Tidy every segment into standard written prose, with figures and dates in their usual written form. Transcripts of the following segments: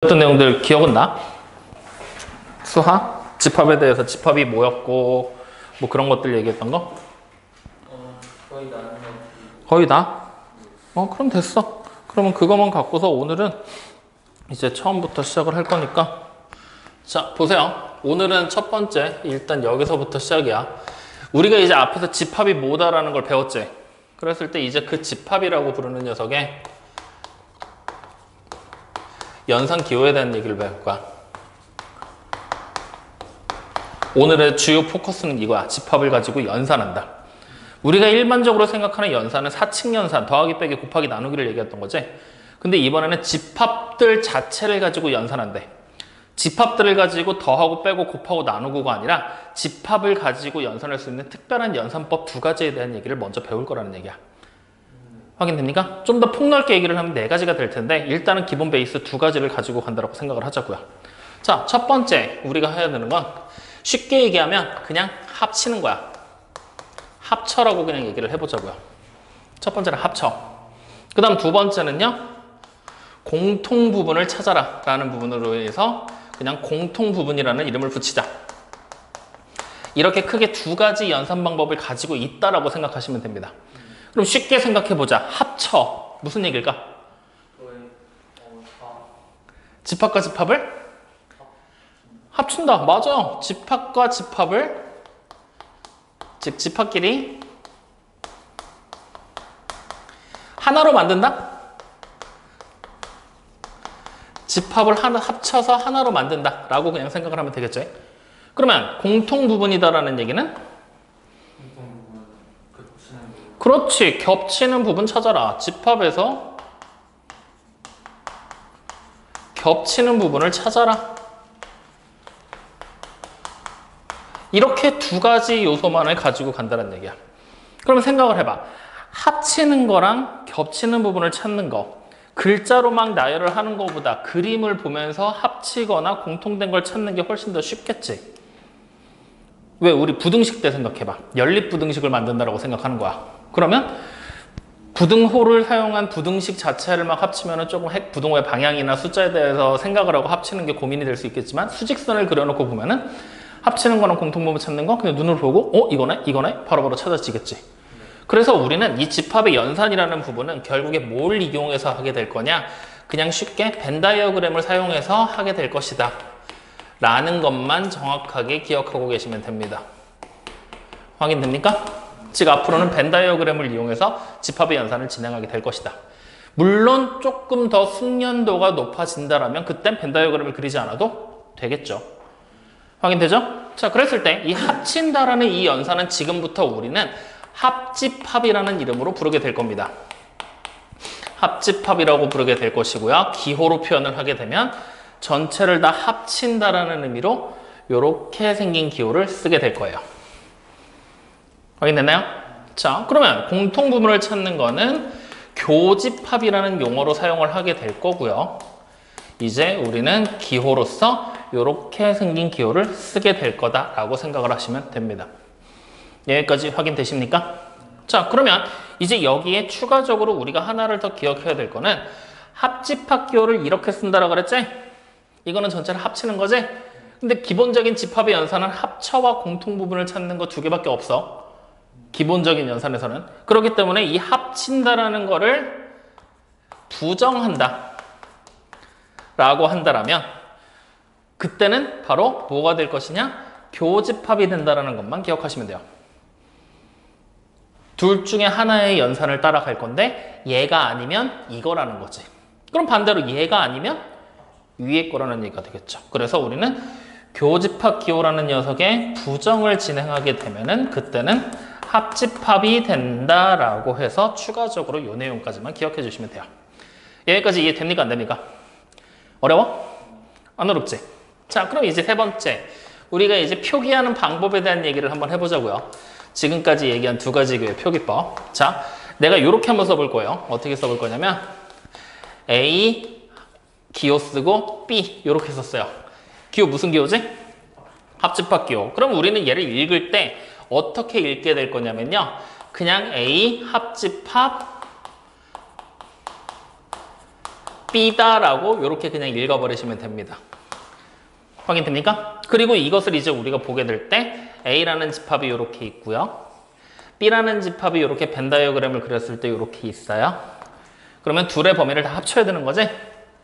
어떤 내용들 기억은 나? 수하? 집합에 대해서 집합이 뭐였고 뭐 그런 것들 얘기했던 거? 거의 나는 거의 다? 그럼 됐어. 그러면 그거만 갖고서 오늘은 이제 처음부터 시작을 할 거니까 자 보세요. 오늘은 첫 번째 일단 여기서부터 시작이야. 우리가 이제 앞에서 집합이 뭐다라는 걸 배웠지. 그랬을 때 이제 그 집합이라고 부르는 녀석의 연산 기호에 대한 얘기를 배울 거야. 오늘의 주요 포커스는 이거야. 집합을 가지고 연산한다. 우리가 일반적으로 생각하는 연산은 사칙 연산, 더하기 빼기 곱하기 나누기를 얘기했던 거지. 근데 이번에는 집합들 자체를 가지고 연산한대. 집합들을 가지고 더하고 빼고 곱하고 나누고가 아니라 집합을 가지고 연산할 수 있는 특별한 연산법 두 가지에 대한 얘기를 먼저 배울 거라는 얘기야. 확인됩니까? 좀 더 폭넓게 얘기를 하면 네 가지가 될 텐데 일단은 기본 베이스 두 가지를 가지고 간다고 생각을 하자고요. 자, 첫 번째 우리가 해야 되는 건 쉽게 얘기하면 그냥 합치는 거야. 합쳐라고 그냥 얘기를 해보자고요. 첫 번째는 합쳐. 그 다음 두 번째는요. 공통 부분을 찾아라 라는 부분으로 해서 그냥 공통 부분이라는 이름을 붙이자. 이렇게 크게 두 가지 연산 방법을 가지고 있다라고 생각하시면 됩니다. 그럼 쉽게 생각해보자. 합쳐. 무슨 얘기일까? 집합과 집합을? 합친다. 맞아요. 집합과 집합을 즉 집합끼리 하나로 만든다? 집합을 합쳐서 하나로 만든다 라고 그냥 생각을 하면 되겠죠. 그러면 공통 부분이다라는 얘기는? 그렇지. 겹치는 부분 찾아라. 집합에서 겹치는 부분을 찾아라. 이렇게 두 가지 요소만을 가지고 간다는 얘기야. 그러면 생각을 해봐. 합치는 거랑 겹치는 부분을 찾는 거. 글자로 막 나열을 하는 것보다 그림을 보면서 합치거나 공통된 걸 찾는 게 훨씬 더 쉽겠지. 왜? 우리 부등식 때 생각해봐. 연립부등식을 만든다라고 생각하는 거야. 그러면 부등호를 사용한 부등식 자체를 막 합치면 조금 부등호의 방향이나 숫자에 대해서 생각을 하고 합치는 게 고민이 될 수 있겠지만 수직선을 그려놓고 보면은 합치는 거랑 공통부분 찾는 거 그냥 눈으로 보고 이거네 바로바로 찾아지겠지. 그래서 우리는 이 집합의 연산이라는 부분은 결국에 뭘 이용해서 하게 될 거냐, 그냥 쉽게 벤 다이어그램을 사용해서 하게 될 것이다 라는 것만 정확하게 기억하고 계시면 됩니다. 확인됩니까? 즉 앞으로는 벤 다이어그램을 이용해서 집합의 연산을 진행하게 될 것이다. 물론 조금 더 숙련도가 높아진다라면 그땐 벤 다이어그램을 그리지 않아도 되겠죠. 확인되죠? 자, 그랬을 때 이 합친다라는 이 연산은 지금부터 우리는 합집합이라는 이름으로 부르게 될 겁니다. 합집합이라고 부르게 될 것이고요. 기호로 표현을 하게 되면 전체를 다 합친다라는 의미로 이렇게 생긴 기호를 쓰게 될 거예요. 확인됐나요? 자, 그러면 공통 부분을 찾는 거는 교집합이라는 용어로 사용을 하게 될 거고요. 이제 우리는 기호로서 이렇게 생긴 기호를 쓰게 될 거다라고 생각을 하시면 됩니다. 여기까지 확인되십니까? 자, 그러면 이제 여기에 추가적으로 우리가 하나를 더 기억해야 될 거는 합집합 기호를 이렇게 쓴다라고 그랬지? 이거는 전체를 합치는 거지? 근데 기본적인 집합의 연산은 합쳐와 공통 부분을 찾는 거 두 개밖에 없어. 기본적인 연산에서는. 그렇기 때문에 이 합친다라는 거를 부정한다 라고 한다라면 그때는 바로 뭐가 될 것이냐? 교집합이 된다라는 것만 기억하시면 돼요. 둘 중에 하나의 연산을 따라갈 건데 얘가 아니면 이거라는 거지. 그럼 반대로 얘가 아니면 위에 거라는 얘기가 되겠죠. 그래서 우리는 교집합 기호라는 녀석의 부정을 진행하게 되면은 그때는 합집합이 된다라고 해서 추가적으로 이 내용까지만 기억해 주시면 돼요. 여기까지 이해됩니까? 안 됩니까? 어려워? 안 어렵지? 자, 그럼 이제 세 번째. 우리가 이제 표기하는 방법에 대한 얘기를 한번 해보자고요. 지금까지 얘기한 두 가지 교의 표기법. 자, 내가 이렇게 한번 써볼 거예요. 어떻게 써볼 거냐면 A 기호 쓰고 B 이렇게 썼어요. 기호 무슨 기호지? 합집합 기호. 그럼 우리는 얘를 읽을 때 어떻게 읽게 될 거냐면요. 그냥 A 합집합 B다라고 이렇게 그냥 읽어버리시면 됩니다. 확인됩니까? 그리고 이것을 이제 우리가 보게 될 때 A라는 집합이 이렇게 있고요. B라는 집합이 이렇게 벤 다이어그램을 그렸을 때 이렇게 있어요. 그러면 둘의 범위를 다 합쳐야 되는 거지?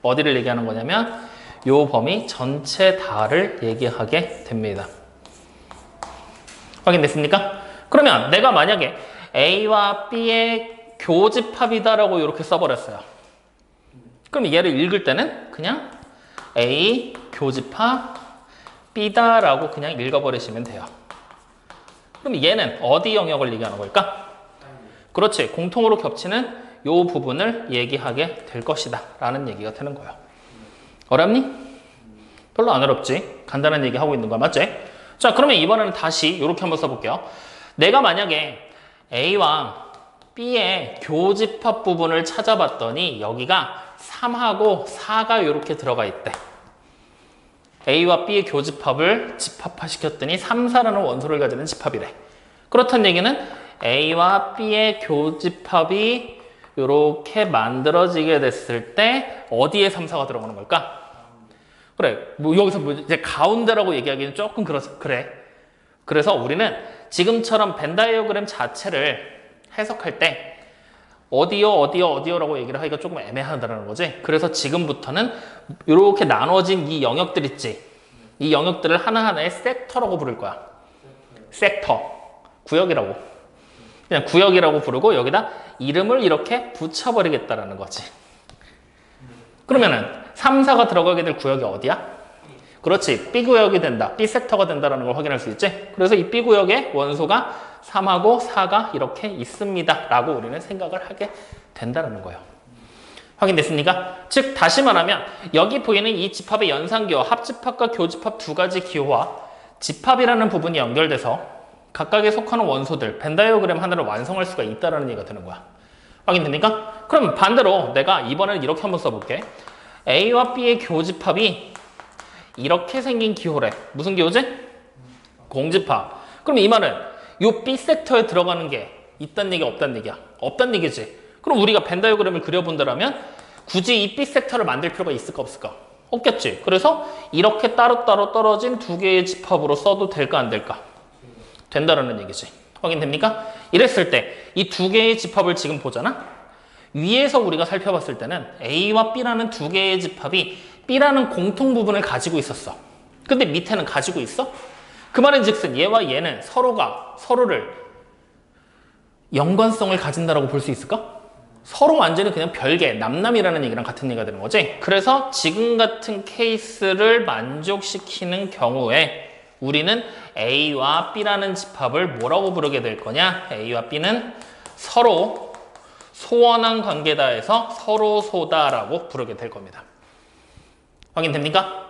어디를 얘기하는 거냐면 요 범위 전체 다를 얘기하게 됩니다. 확인됐습니까? 그러면 내가 만약에 A와 B의 교집합이다라고 이렇게 써버렸어요. 그럼 얘를 읽을 때는 그냥 A 교집합 B다라고 그냥 읽어버리시면 돼요. 그럼 얘는 어디 영역을 얘기하는 걸까? 그렇지. 공통으로 겹치는 요 부분을 얘기하게 될 것이다 라는 얘기가 되는 거예요. 어렵니? 별로 안 어렵지. 간단한 얘기 하고 있는 거 맞지? 자, 그러면 이번에는 다시 이렇게 한번 써볼게요. 내가 만약에 A와 B의 교집합 부분을 찾아봤더니 여기가 3하고 4가 이렇게 들어가 있대. A와 B의 교집합을 집합화시켰더니 3, 4라는 원소를 가지는 집합이래. 그렇다는 얘기는 A와 B의 교집합이 이렇게 만들어지게 됐을 때 어디에 3, 4가 들어가는 걸까? 그래, 뭐 여기서 뭐 이제 가운데라고 얘기하기는 조금 그래. 그래서 우리는 지금처럼 벤 다이어그램 자체를 해석할 때 어디요라고 얘기를 하기가 조금 애매하다는 거지. 그래서 지금부터는 이렇게 나눠진 이 영역들 있지. 이 영역들을 하나하나의 섹터라고 부를 거야. 섹터. 구역이라고. 그냥 구역이라고 부르고 여기다 이름을 이렇게 붙여버리겠다라는 거지. 그러면은 3, 4가 들어가게 될 구역이 어디야? 그렇지. B구역이 된다. B섹터가 된다는 걸 확인할 수 있지. 그래서 이 B구역의 원소가 3하고 4가 이렇게 있습니다. 라고 우리는 생각을 하게 된다는 거예요. 확인됐습니까? 즉 다시 말하면 여기 보이는 이 집합의 연상기호, 합집합과 교집합 두 가지 기호와 집합이라는 부분이 연결돼서 각각에 속하는 원소들, 벤 다이어그램 하나를 완성할 수가 있다는 얘기가 되는 거야. 확인됩니까? 그럼 반대로 내가 이번에는 이렇게 한번 써볼게. A와 B의 교집합이 이렇게 생긴 기호래. 무슨 기호지? 공집합. 그럼 이 말은 요 B 섹터에 들어가는 게 있단 얘기야, 없단 얘기야? 없단 얘기지. 그럼 우리가 벤 다이어그램을 그려본다면 굳이 이 B 섹터를 만들 필요가 있을까 없을까? 없겠지. 그래서 이렇게 따로따로 떨어진 두 개의 집합으로 써도 될까 안 될까? 된다라는 얘기지. 확인됩니까? 이랬을 때 이 두 개의 집합을 지금 보잖아? 위에서 우리가 살펴봤을 때는 A와 B라는 두 개의 집합이 B라는 공통 부분을 가지고 있었어. 근데 밑에는 가지고 있어? 그 말은 즉슨 얘와 얘는 서로를 연관성을 가진다라고 볼 수 있을까? 서로 완전히 그냥 별개, 남남이라는 얘기랑 같은 얘기가 되는 거지. 그래서 지금 같은 케이스를 만족시키는 경우에 우리는 A와 B라는 집합을 뭐라고 부르게 될 거냐? A와 B는 서로 소원한 관계다 해서 서로소다라고 부르게 될 겁니다. 확인됩니까?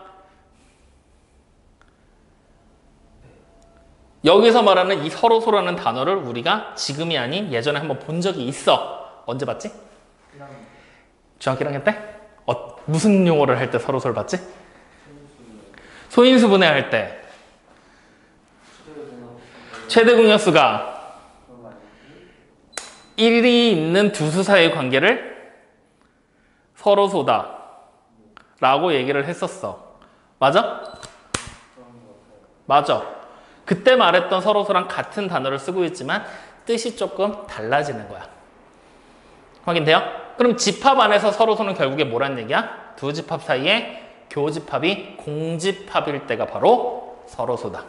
여기서 말하는 이 서로소라는 단어를 우리가 지금이 아닌 예전에 한번 본 적이 있어. 언제 봤지? 중학교 1학년 때? 무슨 용어를 할 때 서로소를 봤지? 소인수분해 할 때. 최대 공약수가 1이 있는 두 수 사이의 관계를 서로소다 라고 얘기를 했었어. 맞아? 맞아. 그때 말했던 서로소랑 같은 단어를 쓰고 있지만 뜻이 조금 달라지는 거야. 확인돼요? 그럼 집합 안에서 서로소는 결국에 뭐란 얘기야? 두 집합 사이에 교집합이 공집합일 때가 바로 서로소다.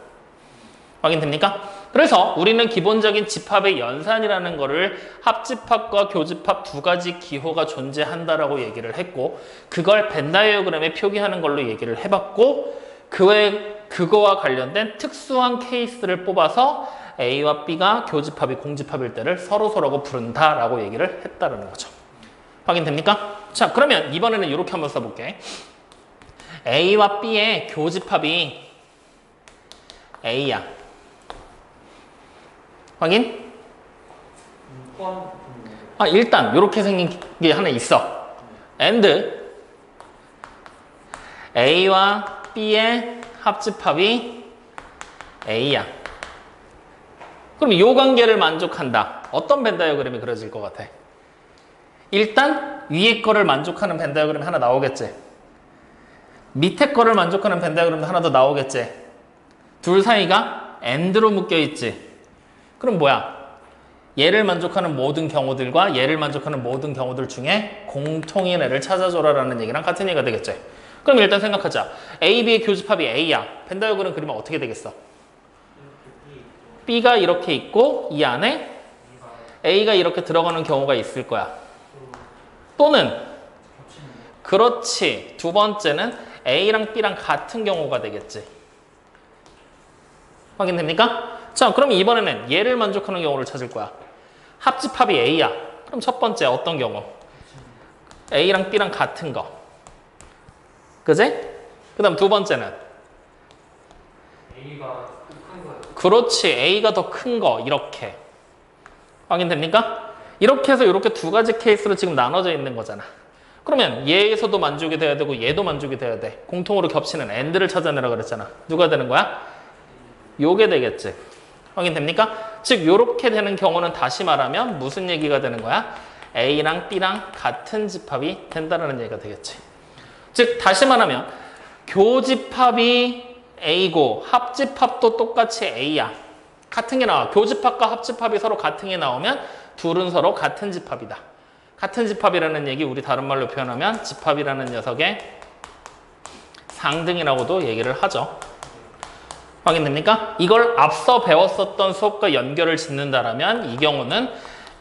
확인됩니까? 그래서 우리는 기본적인 집합의 연산이라는 거를 합집합과 교집합 두 가지 기호가 존재한다라고 얘기를 했고 그걸 벤 다이어그램에 표기하는 걸로 얘기를 해봤고 그 외에 그거와 관련된 특수한 케이스를 뽑아서 A와 B가 교집합이 공집합일 때를 서로소라고 부른다라고 얘기를 했다는 거죠. 확인됩니까? 자, 그러면 이번에는 이렇게 한번 써볼게. A와 B의 교집합이 A야. 확인? 일단 이렇게 생긴 게 하나 있어. and A와 B의 합집합이 A야. 그럼 이 관계를 만족한다. 어떤 벤 다이어그램이 그려질 것 같아? 일단 위에 거를 만족하는 벤 다이어그램이 하나 나오겠지. 밑에 거를 만족하는 벤 다이어그램도 하나 더 나오겠지. 둘 사이가 AND로 묶여있지. 그럼 뭐야? 얘를 만족하는 모든 경우들과 얘를 만족하는 모든 경우들 중에 공통인 애를 찾아줘라라는 얘기랑 같은 얘기가 되겠지. 그럼 일단 생각하자. A, B의 교집합이 A야. 벤 다이어그램 그리면 어떻게 되겠어? B가 이렇게 있고 이 안에 A가 이렇게 들어가는 경우가 있을 거야. 또는 그렇지. 두 번째는 A랑 B랑 같은 경우가 되겠지. 확인됩니까? 자, 그럼 이번에는 얘를 만족하는 경우를 찾을 거야. 합집합이 A야. 그럼 첫 번째 어떤 경우? A랑 B랑 같은 거. 그지? 그 다음 두 번째는? A가 큰 거예요. 그렇지. A가 더 큰 거. 이렇게. 확인됩니까? 이렇게 해서 이렇게 두 가지 케이스로 지금 나눠져 있는 거잖아. 그러면 얘에서도 만족이 돼야 되고 얘도 만족이 돼야 돼. 공통으로 겹치는 AND를 찾아내라 그랬잖아. 누가 되는 거야? 요게 되겠지. 확인됩니까? 즉 요렇게 되는 경우는 다시 말하면 무슨 얘기가 되는 거야? A랑 B랑 같은 집합이 된다는 얘기가 되겠지. 즉 다시 말하면 교집합이 A고 합집합도 똑같이 A야. 같은 게 나와. 교집합과 합집합이 서로 같은 게 나오면 둘은 서로 같은 집합이다. 같은 집합이라는 얘기 우리 다른 말로 표현하면 집합이라는 녀석의 상등이라고도 얘기를 하죠. 확인됩니까? 이걸 앞서 배웠었던 수업과 연결을 짓는다라면 이 경우는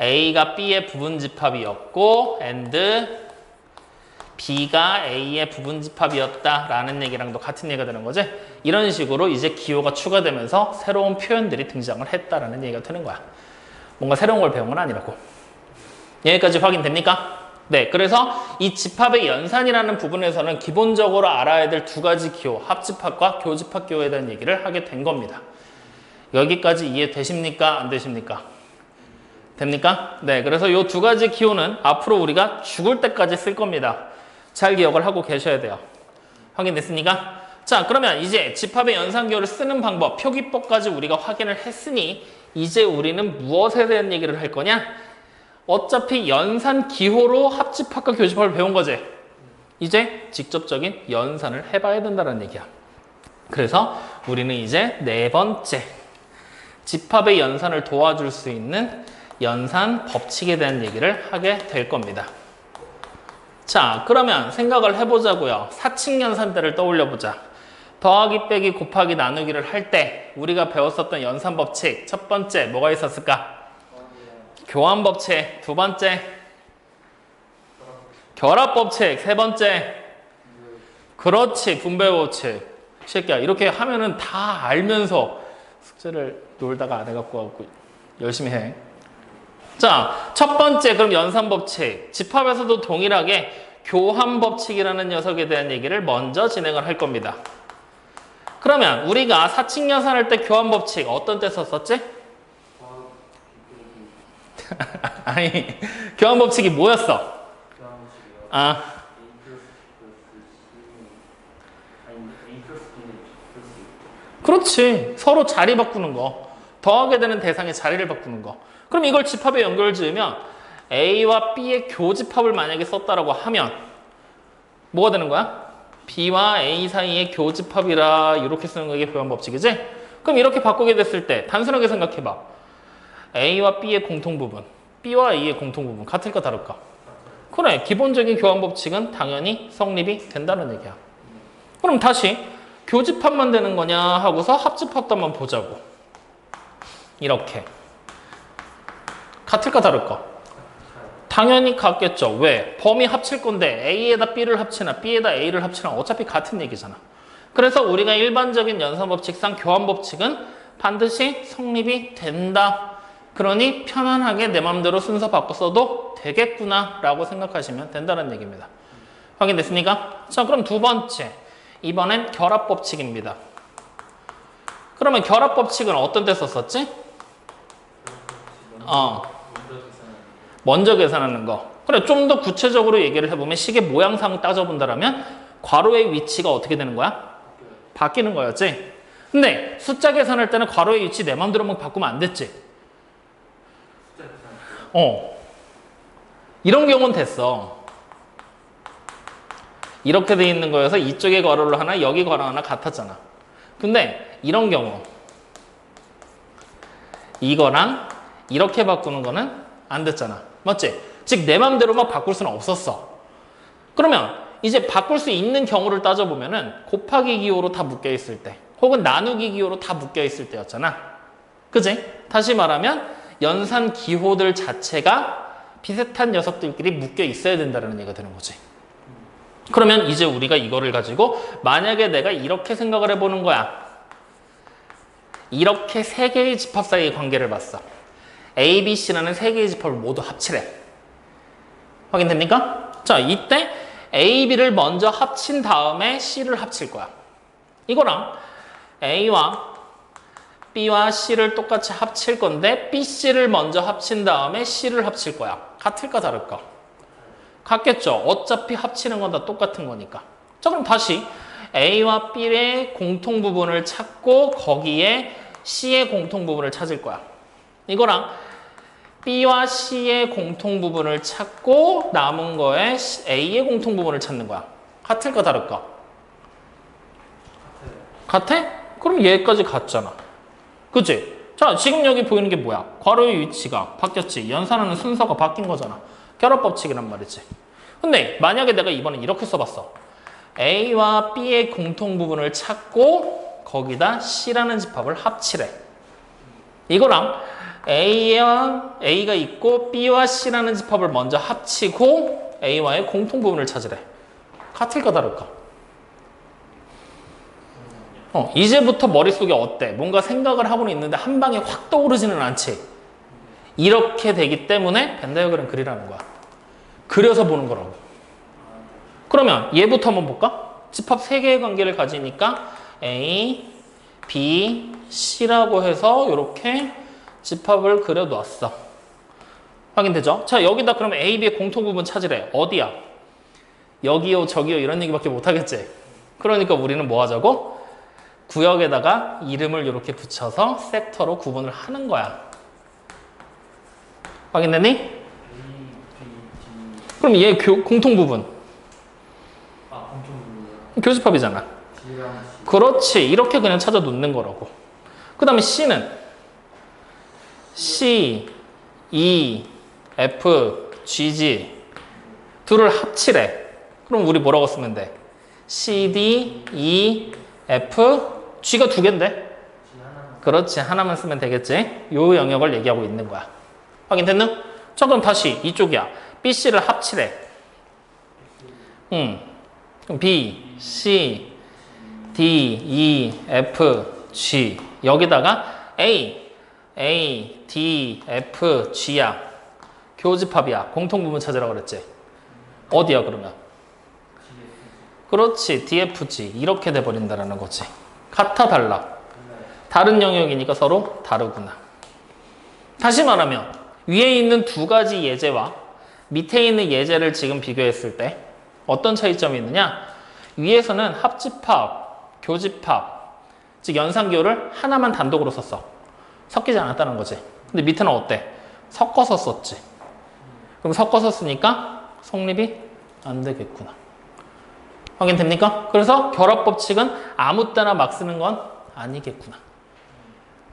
A가 B의 부분집합이었고 and B가 A의 부분집합이었다라는 얘기랑도 같은 얘기가 되는 거지. 이런 식으로 이제 기호가 추가되면서 새로운 표현들이 등장을 했다라는 얘기가 되는 거야. 뭔가 새로운 걸 배운 건 아니라고. 여기까지 확인됩니까? 네, 그래서 이 집합의 연산이라는 부분에서는 기본적으로 알아야 될 두 가지 기호, 합집합과 교집합 기호에 대한 얘기를 하게 된 겁니다. 여기까지 이해되십니까? 안 되십니까? 됩니까? 네, 그래서 이 두 가지 기호는 앞으로 우리가 죽을 때까지 쓸 겁니다. 잘 기억을 하고 계셔야 돼요. 확인됐습니까? 자, 그러면 이제 집합의 연산 기호를 쓰는 방법, 표기법까지 우리가 확인을 했으니 이제 우리는 무엇에 대한 얘기를 할 거냐? 어차피 연산 기호로 합집합과 교집합을 배운 거지. 이제 직접적인 연산을 해봐야 된다는 얘기야. 그래서 우리는 이제 네 번째 집합의 연산을 도와줄 수 있는 연산 법칙에 대한 얘기를 하게 될 겁니다. 자, 그러면 생각을 해보자고요. 사칙연산대를 떠올려보자. 더하기 빼기 곱하기 나누기를 할 때 우리가 배웠었던 연산 법칙 첫 번째 뭐가 있었을까? 교환 법칙. 두 번째 결합 법칙. 세 번째 그렇지 분배 법칙. 새끼야 이렇게 하면은 다 알면서 숙제를 놀다가 안 해갖고 열심히 해. 자, 첫 번째 그럼 연산 법칙. 집합에서도 동일하게 교환 법칙이라는 녀석에 대한 얘기를 먼저 진행을 할 겁니다. 그러면 우리가 사칙 연산할 때 교환 법칙 어떤 때 썼었지? 아니, 교환 법칙이 뭐였어? 아, 그렇지. 서로 자리 바꾸는 거. 더하게 되는 대상의 자리를 바꾸는 거. 그럼 이걸 집합에 연결을 지으면 A와 B의 교집합을 만약에 썼다라고 하면 뭐가 되는 거야? B와 A 사이의 교집합이라 이렇게 쓰는 게 교환 법칙이지? 그럼 이렇게 바꾸게 됐을 때 단순하게 생각해봐. A와 B의 공통부분, B와 A의 공통부분 같을까 다를까? 그래, 기본적인 교환 법칙은 당연히 성립이 된다는 얘기야. 그럼 다시 교집합만 되는 거냐 하고서 합집합도 한번 보자고. 이렇게. 같을까 다를까? 당연히 같겠죠. 왜? 범위 합칠 건데 A에다 B를 합치나 B에다 A를 합치나 어차피 같은 얘기잖아. 그래서 우리가 일반적인 연산법칙상 교환법칙은 반드시 성립이 된다. 그러니 편안하게 내 맘대로 순서 바꿔서도 되겠구나 라고 생각하시면 된다는 얘기입니다. 확인됐습니까? 자, 그럼 두 번째. 이번엔 결합법칙입니다. 그러면 결합법칙은 어떤 때 썼었지? 먼저 계산하는 거. 그래, 좀 더 구체적으로 얘기를 해보면 식의 모양상을 따져본다면 괄호의 위치가 어떻게 되는 거야? 바뀌는 거였지. 근데 숫자 계산할 때는 괄호의 위치 내 맘대로만 바꾸면 안 됐지. 이런 경우는 됐어. 이렇게 돼 있는 거여서 이쪽에 괄호를 하나 여기 괄호 하나 같았잖아. 근데 이런 경우 이거랑 이렇게 바꾸는 거는 안 됐잖아. 맞지? 즉 내 맘대로 막 바꿀 수는 없었어. 그러면 이제 바꿀 수 있는 경우를 따져보면은 곱하기 기호로 다 묶여 있을 때 혹은 나누기 기호로 다 묶여 있을 때였잖아. 그지? 다시 말하면 연산 기호들 자체가 비슷한 녀석들끼리 묶여 있어야 된다는 얘기가 되는 거지. 그러면 이제 우리가 이거를 가지고 만약에 내가 이렇게 생각을 해보는 거야. 이렇게 세 개의 집합 사이의 관계를 봤어. A, B, C라는 세 개의 집합을 모두 합치래. 확인됩니까? 자, 이때 A, B를 먼저 합친 다음에 C를 합칠 거야. 이거랑 A와 B와 C를 똑같이 합칠 건데 B, C를 먼저 합친 다음에 C를 합칠 거야. 같을까 다를까? 같겠죠. 어차피 합치는 건 다 똑같은 거니까. 자, 그럼 다시 A와 B의 공통 부분을 찾고 거기에 C의 공통 부분을 찾을 거야. 이거랑 B와 C의 공통 부분을 찾고 남은 거에 A의 공통 부분을 찾는 거야. 같을까 다를까? 같아? 그럼 얘까지 같잖아. 그치? 자, 지금 여기 보이는 게 뭐야? 괄호의 위치가 바뀌었지. 연산하는 순서가 바뀐 거잖아. 결합법칙이란 말이지. 근데 만약에 내가 이번엔 이렇게 써봤어. A와 B의 공통 부분을 찾고 거기다 C라는 집합을 합치래. 이거랑 A가 있고 B와 C라는 집합을 먼저 합치고 A와의 공통 부분을 찾으래. 같을까 다를까? 이제부터 머릿속에 어때? 뭔가 생각을 하고는 있는데 한 방에 확 떠오르지는 않지. 이렇게 되기 때문에 벤 다이어그램 그리라는 거야. 그려서 보는 거라고. 그러면 얘부터 한번 볼까? 집합 3개의 관계를 가지니까 A, B, C라고 해서 이렇게 집합을 그려놨어. 확인되죠? 자, 여기다 그러면 A, B의 공통 부분 찾으래. 어디야? 여기요, 저기요 이런 얘기밖에 못하겠지? 그러니까 우리는 뭐 하자고? 구역에다가 이름을 이렇게 붙여서 섹터로 구분을 하는 거야. 확인되니? 그럼 얘 공통 부분. 교집합이잖아. 그렇지. 이렇게 그냥 찾아 놓는 거라고. 그 다음에 C는 C, E, F, G지. 둘을 합치래. 그럼 우리 뭐라고 쓰면 돼? C, D, E, F, G가 2개인데? 그렇지. 하나만 쓰면 되겠지. 요 영역을 얘기하고 있는 거야. 확인됐나? 자, 그럼 다시 이쪽이야. B, C를 합치래. 그럼 B, C, D, E, F, G. 여기다가 A, D, F, G야. 교집합이야. 공통 부분 찾으라고 그랬지. 어디야 그러면? 그렇지. DFG. 이렇게 돼버린다는 거지. 같아 달라? 다른 영역이니까 서로 다르구나. 다시 말하면 위에 있는 2가지 예제와 밑에 있는 예제를 지금 비교했을 때 어떤 차이점이 있느냐? 위에서는 합집합, 교집합, 즉 연산기호를 하나만 단독으로 썼어. 섞이지 않았다는 거지. 근데 밑에는 어때? 섞어서 썼지. 그럼 섞어서 쓰니까 성립이 안 되겠구나. 확인됩니까? 그래서 결합법칙은 아무 때나 막 쓰는 건 아니겠구나.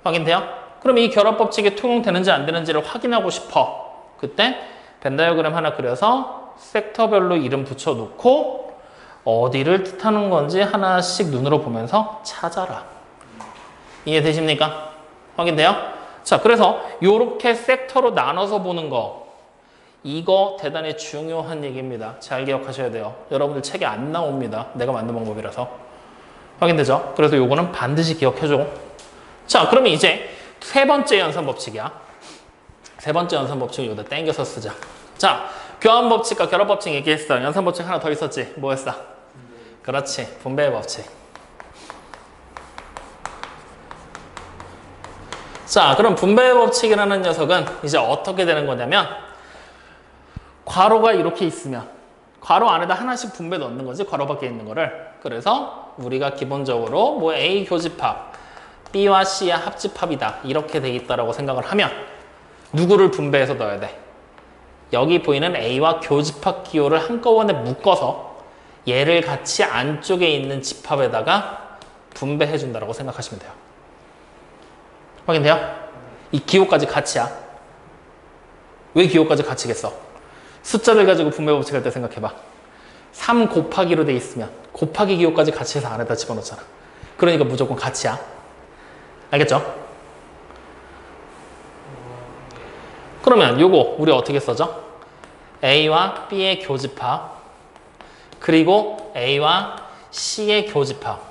확인돼요? 그럼 이 결합법칙이 통용되는지 안 되는지를 확인하고 싶어. 그때 벤 다이어그램 하나 그려서 섹터별로 이름 붙여놓고 어디를 뜻하는 건지 하나씩 눈으로 보면서 찾아라. 이해되십니까? 확인돼요? 자, 그래서 이렇게 섹터로 나눠서 보는 거 이거 대단히 중요한 얘기입니다. 잘 기억하셔야 돼요. 여러분들 책에 안 나옵니다. 내가 만든 방법이라서. 확인되죠? 그래서 요거는 반드시 기억해줘. 자, 그러면 이제 3번째 연산법칙이야. 3번째 연산법칙을 여기다 땡겨서 쓰자. 자, 교환법칙과 결합법칙 얘기했어. 연산법칙 하나 더 있었지. 뭐 했어? 그렇지. 분배의 법칙. 자, 그럼 분배의 법칙이라는 녀석은 이제 어떻게 되는 거냐면 괄호가 이렇게 있으면 괄호 안에다 하나씩 분배 넣는 거지. 괄호 밖에 있는 거를. 그래서 우리가 기본적으로 뭐 A 교집합, B와 C의 합집합이다. 이렇게 돼 있다라고 생각을 하면 누구를 분배해서 넣어야 돼? 여기 보이는 A와 교집합 기호를 한꺼번에 묶어서 얘를 같이 안쪽에 있는 집합에다가 분배해 준다라고 생각하시면 돼요. 확인돼요? 이 기호까지 같이야. 왜 기호까지 같이겠어? 숫자를 가지고 분배 법칙할 때 생각해봐. 3 곱하기로 돼 있으면 곱하기 기호까지 같이 해서 안에다 집어넣잖아. 그러니까 무조건 같이야. 알겠죠? 그러면 요거 우리 어떻게 써죠? A와 B의 교집합 그리고 A와 C의 교집합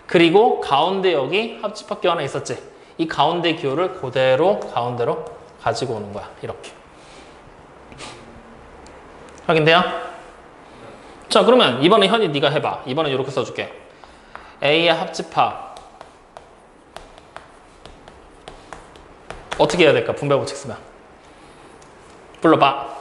그리고 가운데 여기 합집합 기호 하나 있었지? 이 가운데 기호를 그대로 가운데로 가지고 오는 거야. 이렇게. 확인돼요? 자, 그러면 이번에 현이 네가 해봐. 이번엔 이렇게 써줄게. A의 합집합 어떻게 해야 될까? 분배 법칙 쓰면. 불러봐.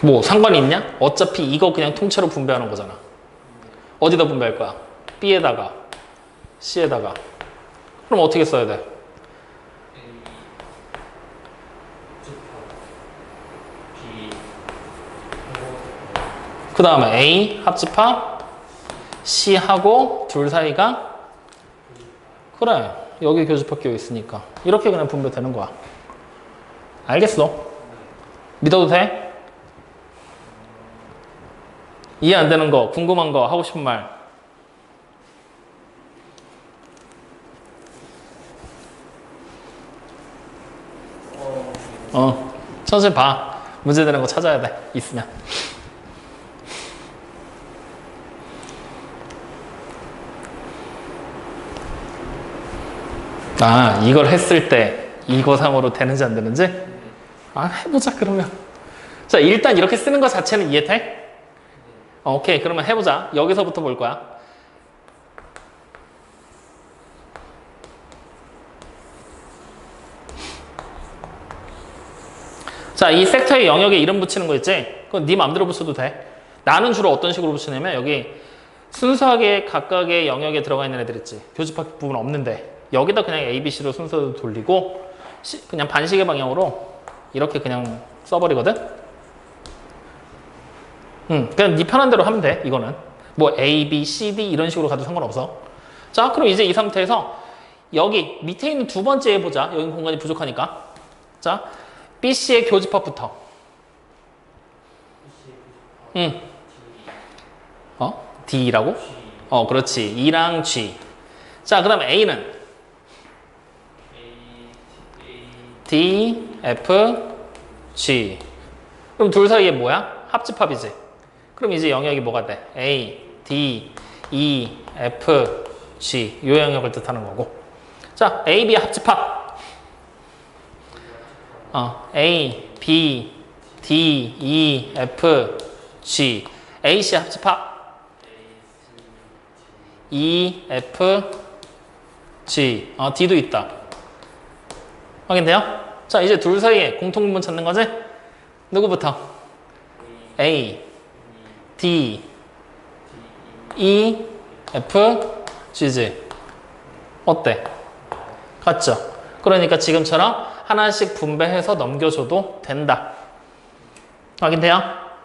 뭐 상관이 있냐? 어차피 이거 그냥 통째로 분배하는 거잖아. 어디다 분배할 거야? B에다가 C에다가. 그럼 어떻게 써야 돼? 그 다음에 A 합집합 C하고 둘 사이가 그래 여기 교집합 기호 있으니까 이렇게 그냥 분배되는 거야. 알겠어? 믿어도 돼? 이해 안 되는 거, 궁금한 거, 하고 싶은 말. 천천히 봐. 문제 되는 거 찾아야 돼. 있으면. 아, 이걸 했을 때 이거 상으로 되는지 안 되는지? 아, 해보자 그러면. 자, 일단 이렇게 쓰는 거 자체는 이해돼? 오케이, 그러면 해보자. 여기서부터 볼 거야. 자, 이 섹터의 영역에 이름 붙이는 거 있지? 그건 네 맘대로 붙여도 돼. 나는 주로 어떤 식으로 붙이냐면 여기 순수하게 각각의 영역에 들어가 있는 애들 있지. 교집합 부분 없는데 여기다 그냥 A, B, C로 순서를 돌리고 그냥 반시계 방향으로 이렇게 그냥 써버리거든? 그냥 네 편한 대로 하면 돼, 이거는. 뭐 A, B, C, D 이런 식으로 가도 상관없어. 자, 그럼 이제 이 상태에서 여기 밑에 있는 두 번째 해보자. 여기 공간이 부족하니까. 자, B, C의 교집합부터. D라고? 그렇지. E랑 G. 자, 그 다음에 A는 D, F, G. 그럼 둘 사이에 뭐야? 합집합이지. 그럼 이제 영역이 뭐가 돼? A, D, E, F, G. 이 영역을 뜻하는 거고. 자, A, B 합집합. A, B, D, E, F, G. A, C 합집합. E, F, G. D도 있다. 확인돼요? 자, 이제 둘 사이에 공통부분 찾는 거지? 누구부터? A, D, E, F, G지. 어때? 같죠? 그러니까 지금처럼 하나씩 분배해서 넘겨줘도 된다. 확인돼요?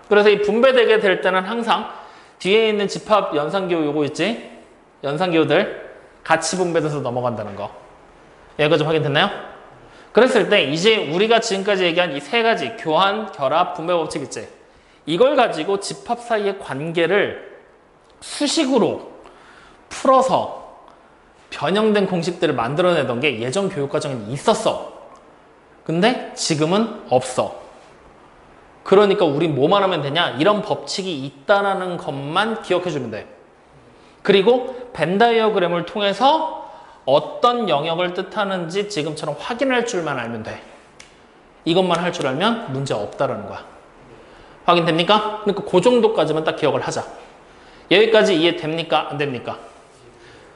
그래서 이 분배되게 될 때는 항상 뒤에 있는 집합 연산기호 요거 있지? 연산기호들 같이 분배돼서 넘어간다는 거. 여기까지 좀 확인됐나요? 그랬을 때 이제 우리가 지금까지 얘기한 이 세 가지 교환, 결합, 분배 법칙 있지? 이걸 가지고 집합 사이의 관계를 수식으로 풀어서 변형된 공식들을 만들어내던 게 예전 교육과정에 있었어. 근데 지금은 없어. 그러니까 우리 뭐만 하면 되냐? 이런 법칙이 있다는 것만 기억해주면 돼. 그리고 벤 다이어그램을 통해서 어떤 영역을 뜻하는지 지금처럼 확인할 줄만 알면 돼. 이것만 할 줄 알면 문제 없다라는 거야. 확인됩니까? 그러니까 그 정도까지만 딱 기억을 하자. 여기까지 이해됩니까? 안 됩니까?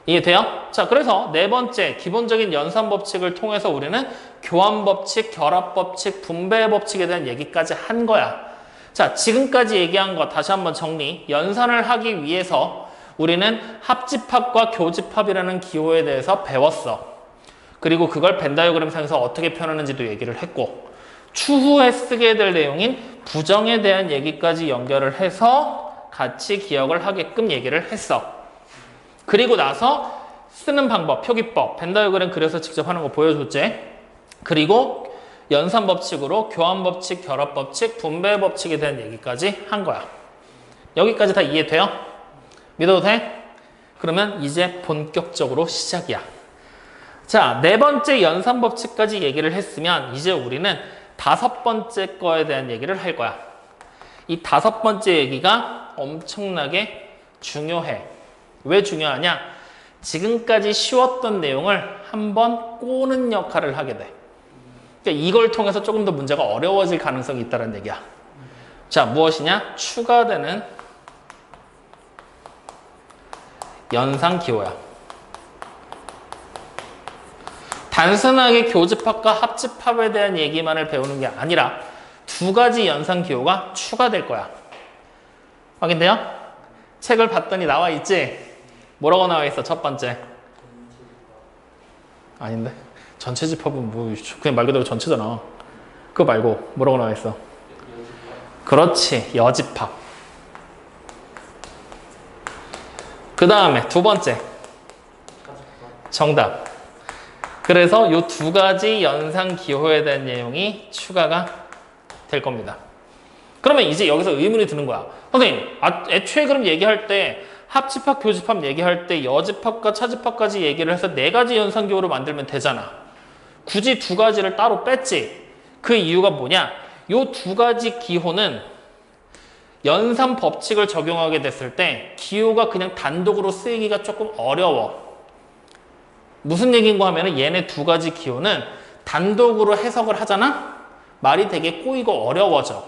이해돼요? 자, 그래서 네 번째 기본적인 연산 법칙을 통해서 우리는 교환 법칙, 결합 법칙, 분배 법칙에 대한 얘기까지 한 거야. 자, 지금까지 얘기한 거 다시 한번 정리. 연산을 하기 위해서 우리는 합집합과 교집합이라는 기호에 대해서 배웠어. 그리고 그걸 벤 다이어그램상에서 어떻게 표현하는지도 얘기를 했고, 추후에 쓰게 될 내용인 부정에 대한 얘기까지 연결을 해서 같이 기억을 하게끔 얘기를 했어. 그리고 나서 쓰는 방법, 표기법, 벤 다이어그램 그려서 직접 하는 거 보여줬지. 그리고 연산 법칙으로 교환 법칙, 결합 법칙, 분배 법칙에 대한 얘기까지 한 거야. 여기까지 다 이해돼요? 믿어도 돼? 그러면 이제 본격적으로 시작이야. 자, 네 번째 연산 법칙까지 얘기를 했으면 이제 우리는 다섯 번째 거에 대한 얘기를 할 거야. 이 다섯 번째 얘기가 엄청나게 중요해. 왜 중요하냐? 지금까지 쉬웠던 내용을 한번 꼬는 역할을 하게 돼. 그러니까 이걸 통해서 조금 더 문제가 어려워질 가능성이 있다는 얘기야. 자, 무엇이냐? 추가되는 연산기호야. 단순하게 교집합과 합집합에 대한 얘기만을 배우는 게 아니라 두 가지 연산기호가 추가될 거야. 확인돼요? 책을 봤더니 나와 있지? 뭐라고 나와 있어? 첫 번째. 아닌데? 전체 집합은 뭐 그냥 말 그대로 전체잖아. 그거 말고 뭐라고 나와 있어? 그렇지. 여집합. 그 다음에 두 번째. 정답. 그래서 이 두 가지 연산기호에 대한 내용이 추가가 될 겁니다. 그러면 이제 여기서 의문이 드는 거야. 선생님, 애초에 그럼 얘기할 때 합집합, 교집합 얘기할 때 여집합과 차집합까지 얘기를 해서 네 가지 연산기호로 만들면 되잖아. 굳이 두 가지를 따로 뺐지. 그 이유가 뭐냐? 이 두 가지 기호는 연산 법칙을 적용하게 됐을 때 기호가 그냥 단독으로 쓰이기가 조금 어려워. 무슨 얘기인가 하면은 얘네 두 가지 기호는 단독으로 해석을 하잖아? 말이 되게 꼬이고 어려워져.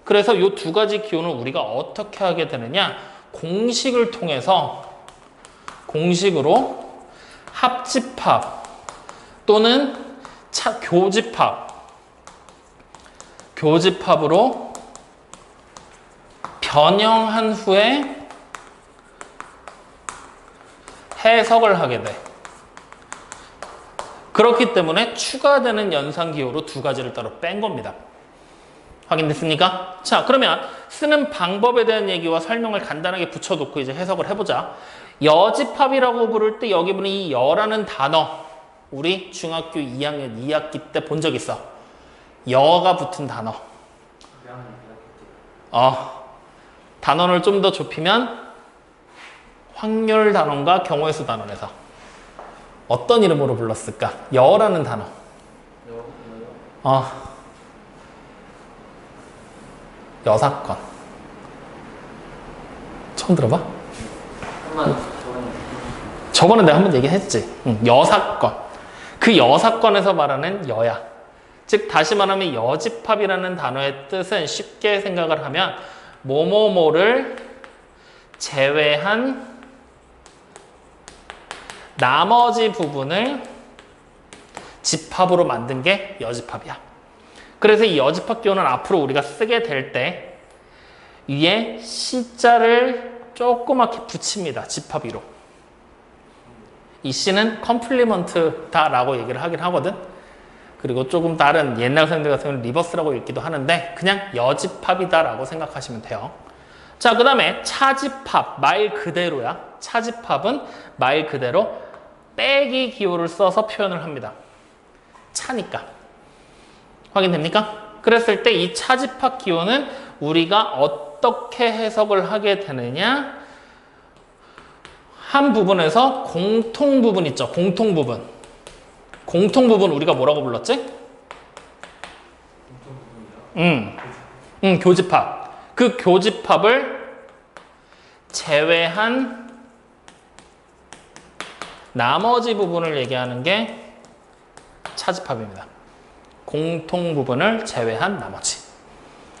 그래서 이 두 가지 기호는 우리가 어떻게 하게 되느냐? 공식을 통해서 공식으로 합집합 또는 교집합으로 변형한 후에 해석을 하게 돼. 그렇기 때문에 추가되는 연산기호로 두 가지를 따로 뺀 겁니다. 확인됐습니까? 자, 그러면 쓰는 방법에 대한 얘기와 설명을 간단하게 붙여놓고 이제 해석을 해보자. 여집합이라고 부를 때 여기 보는 이 여라는 단어, 우리 중학교 2학년 2학기 때 본 적 있어. 여가 붙은 단어. 단원을 좀 더 좁히면 확률 단원과 경우의 수 단원에서 어떤 이름으로 불렀을까? 여라는 단어. 여사건. 처음 들어봐? 저번에 내가 한번 얘기했지. 여사건. 그 여사건에서 말하는 여야. 즉 다시 말하면 여집합이라는 단어의 뜻은 쉽게 생각을 하면 뭐뭐뭐를 제외한 나머지 부분을 집합으로 만든 게 여집합이야. 그래서 이 여집합 기호는 앞으로 우리가 쓰게 될 때 위에 C자를 조그맣게 붙입니다. 집합 위로. 이 C는 컴플리먼트다라고 얘기를 하긴 하거든. 그리고 조금 다른 옛날 선생님들 같은 경우는 리버스라고 읽기도 하는데 그냥 여집합이다라고 생각하시면 돼요. 자, 그 다음에 차집합, 말 그대로야. 차집합은 말 그대로 빼기 기호를 써서 표현을 합니다. 차니까. 확인됩니까? 그랬을 때 이 차집합 기호는 우리가 어떻게 해석을 하게 되느냐? 한 부분에서 공통 부분 있죠. 공통 부분. 공통 부분 우리가 뭐라고 불렀지? 교집합. 그 교집합을 제외한 나머지 부분을 얘기하는 게 차집합입니다. 공통 부분을 제외한 나머지.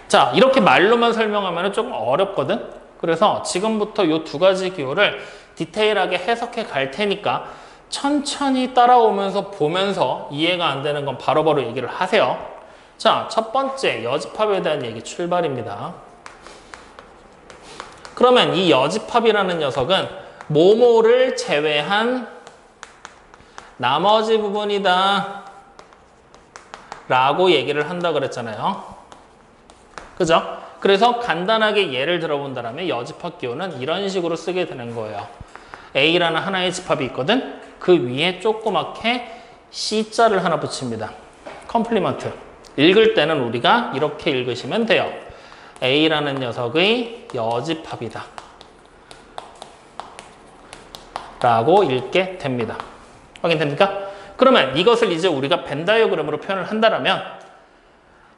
자, 이렇게 말로만 설명하면 조금 어렵거든? 그래서 지금부터 이 두 가지 기호를 디테일하게 해석해 갈 테니까 천천히 따라오면서 보면서 이해가 안 되는 건 바로바로 얘기를 하세요. 자, 첫 번째 여집합에 대한 얘기 출발입니다. 그러면 이 여집합이라는 녀석은 모모를 제외한 나머지 부분이다 라고 얘기를 한다 그랬잖아요. 그죠? 그래서 간단하게 예를 들어본다면 여집합 기호는 이런 식으로 쓰게 되는 거예요. A라는 하나의 집합이 있거든. 그 위에 조그맣게 C자를 하나 붙입니다. 컴플리먼트. 읽을 때는 우리가 이렇게 읽으시면 돼요. A라는 녀석의 여집합이다 라고 읽게 됩니다. 확인됩니까? 그러면 이것을 이제 우리가 벤 다이어그램으로 표현을 한다면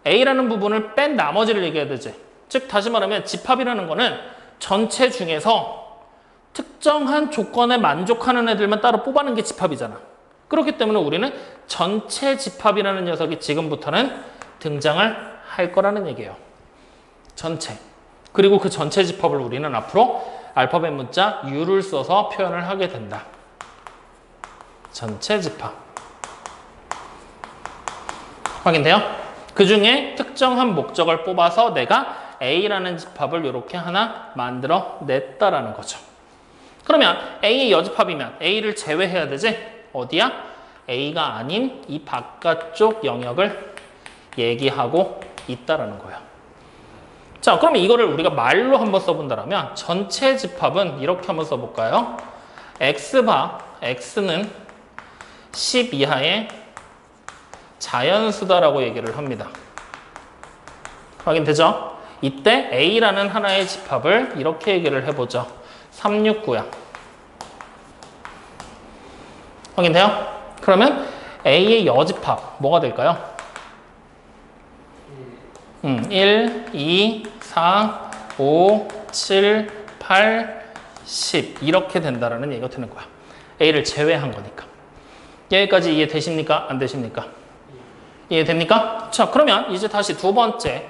A라는 부분을 뺀 나머지를 얘기해야 되지. 즉 다시 말하면 집합이라는 거는 전체 중에서 특정한 조건에 만족하는 애들만 따로 뽑아낸 게 집합이잖아. 그렇기 때문에 우리는 전체 집합이라는 녀석이 지금부터는 등장을 할 거라는 얘기예요. 전체. 그리고 그 전체 집합을 우리는 앞으로 알파벳 문자 U를 써서 표현을 하게 된다. 전체 집합. 확인돼요? 그 중에 특정한 목적을 뽑아서 내가 A라는 집합을 이렇게 하나 만들어 냈다라는 거죠. 그러면 A의 여집합이면 A를 제외해야 되지? 어디야? A가 아닌 이 바깥쪽 영역을 얘기하고 있다라는 거예요. 자, 그러면 이거를 우리가 말로 한번 써본다면 전체 집합은 이렇게 한번 써볼까요? X바, X는 10 이하의 자연수다라고 얘기를 합니다. 확인되죠? 이때 A라는 하나의 집합을 이렇게 얘기를 해보죠. 369야. 확인돼요? 그러면 A의 여집합 뭐가 될까요? 1, 2, 4, 5, 7, 8, 10 이렇게 된다라는 얘기가 되는 거야. A를 제외한 거니까. 여기까지 이해되십니까? 안 되십니까? 이해됩니까? 자, 그러면 이제 다시 두 번째